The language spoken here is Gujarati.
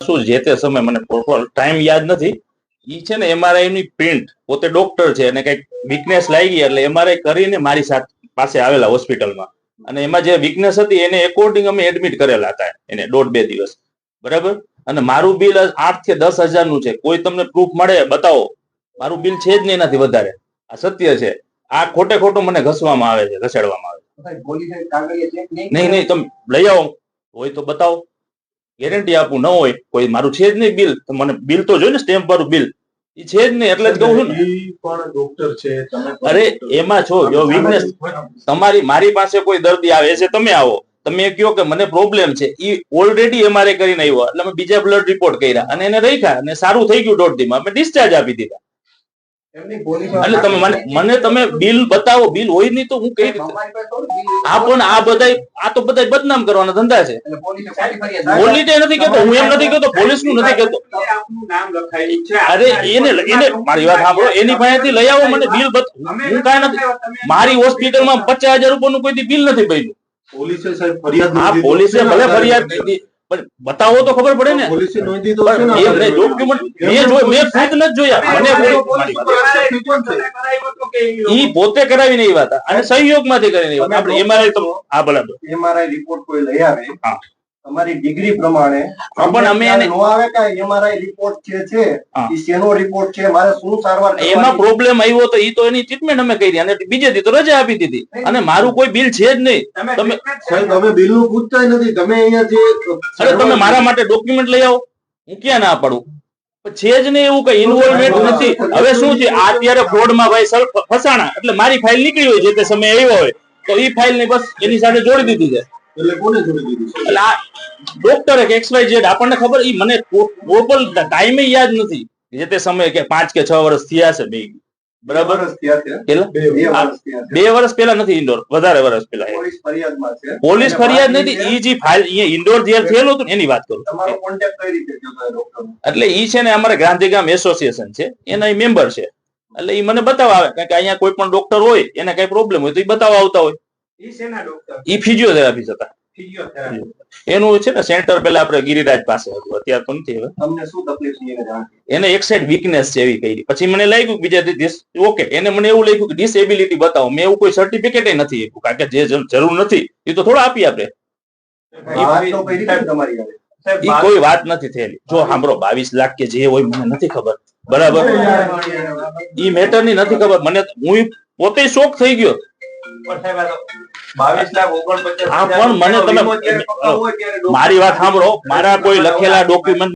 શું જે તે સમય મને પ્રોપર ટાઈમ યાદ નથી. ઈ છે ને એમઆરઆઈ ની પ્રિન્ટ, પોતે ડોક્ટર છે અને કઈક વીકનેસ લાગી એટલે એમઆરઆઈ કરીને મારી પાસે આવેલા હોસ્પિટલમાં, અને એમાં જે વીકનેસ હતી એને એકોર્ડિંગ અમે એડમિટ કરેલા હતા એને 1.5-2 દિવસ, બરાબર. અને મારું બિલ 8 થી 10 હજાર નું છે. કોઈ તમને પ્રૂફ મળે બતાવો, મારું બિલ છે જ નહીં એનાથી વધારે. આ સત્ય છે. આ ખોટે ખોટું મને ઘસવામાં આવે છે, ઘસેડવામાં આવે છે. નહીં, તમે લઈ આવો, હોય તો બતાવો, ગેરંટી આપું. ન હોય કોઈ, મારું છે જ નહીં બિલ, તો મને બિલ તો જોઈએ ને, સ્ટેમ્પ વાળું બિલ એ છે જ નહીં, એટલે જ કહું છું ને. પણ ડોક્ટર છે, અરે એમાં છો, જો વીકનેસ મારી પાસે કોઈ દર્દી આવે છે, તમે આવો, તમે કહો કે મને પ્રોબ્લેમ છે, એ ઓલરેડી એમઆરઆઈ કરીને આવ્યો, એટલે અમે બીજા બ્લડ રિપોર્ટ કર્યા અને એને રાખ્યા અને સારું થઈ ગયું 1.5 દીમાં, અમે ડિસ્ચાર્જ આપી દીધા. એટલે તમે મને તમે બિલ બતાવો, બિલ હોય નહીં તો હું કઈ રીતે? આ પણ આ તો બધા બદનામ કરવાના ધંધા છે. પોલીસ નથી કેતો, હું એમ નથી કેતો, પોલીસ નું નથી કેતો. અરે એને મારી વાત સાંભળો, એની પાસેથી લઈ આવો, મને બિલ હું કાંઈ નથી, મારી હોસ્પિટલમાં 50,000 રૂપિયાનું કોઈ બિલ નથી બન્યું. પોલીસે ભલે ફરિયાદ દીધી, પણ બતાવો તો ખબર પડે ને. મેં ખુદ નથી જોયા, ઈ પોતે કરાવીને એ વાત અને સહયોગ માંથી કરીને આપણે એમઆરઆઈ તો આ બરાબર એમઆરઆઈ રિપોર્ટ કોઈ લઈ આવે તમારી ડિગ્રી પ્રમાણે, પણ અમે એને નો આવે કે એમઆરઆઈ રિપોર્ટ છે ઈ શેનો રિપોર્ટ છે, મારે શું સારવાર એમાં પ્રોબ્લેમ આવ્યો તો ઈ તો એની ટ્રીટમેન્ટ અમે કરી અને બીજે દી તો રજા આપી દીધી, અને મારું કોઈ બિલ છે જ નહીં. તમે બિલ નું પૂછતા નથી, તમે અહીંયા જે અરે તમે મારા માટે ડોક્યુમેન્ટ લઈ આવો, હું ક્યાં ના પાડું? છે જ નહીં એવું કઈ ઇન્વોલ્વમેન્ટ નથી. હવે શું છે, આ અત્યારે ફ્રોડમાં ભાઈ ફસાણા એટલે મારી ફાઇલ નીકળી હોય, જે તે સમય આવ્યો હોય તો એ ફાઇલ ને બસ એની સાથે જોડી દીધી છે. એટલે કોને જોડી દીધી? એટલે આ ડોક્ટર XYZ આપણને ખબર, ઈ મને પ્રોપર ટાઈમે યાદ નથી, જે તે સમય કે 5 કે 6 વર્ષ થયા છે બે, બરાબર. 2 વર્ષ પહેલા નથી, ઇન્ડોર વધારે વર્ષ પહેલા. પોલીસ ફરિયાદ નથી, ઈ જે ફાઇલ ઇન્ડોર જે થયેલું હતું એની વાત કરું. એટલે ઈ છે ને અમારે ગાંધીગામ એસોસિએશન છે, એના મેમ્બર છે. એટલે ઈ મને બતાવવા આવે, કારણ કે અહીંયા કોઈ પણ ડોક્ટર હોય એને કઈ પ્રોબ્લેમ હોય તો ઈ બતાવવા આવતા હોય. ઈ ફિઝિયોથેરાપી હતા, એનું છે ને સેન્ટર પેલા આપણે ગિરિરાજ પાસે હતું, અત્યારે તો નથી. હવે તમને શું તકલીફ છે એને એક સાઈડ વીકનેસ છે એવી કરી. પછી મને લાગ્યું બીજા ઓકે, એને મને એવું લાગ્યું કે ડિસેબિલિટી બતાવો. મેં એવું કોઈ સર્ટિફિકેટ નથી આપ્યું, કારણ કે જે જરૂર નથી એ તો થોડા આપી આપણે. કોઈ વાત નથી થયેલી. જો સાંભળો, 22 લાખ કે જે હોય મને નથી ખબર, બરાબર, ઈ મેટર ની નથી ખબર મને. હું પોતે શોક થઈ ગયો. હા, પણ મને તમે મારી વાત સાંભળો, મારા કોઈ લખેલા ડોક્યુમેન્ટ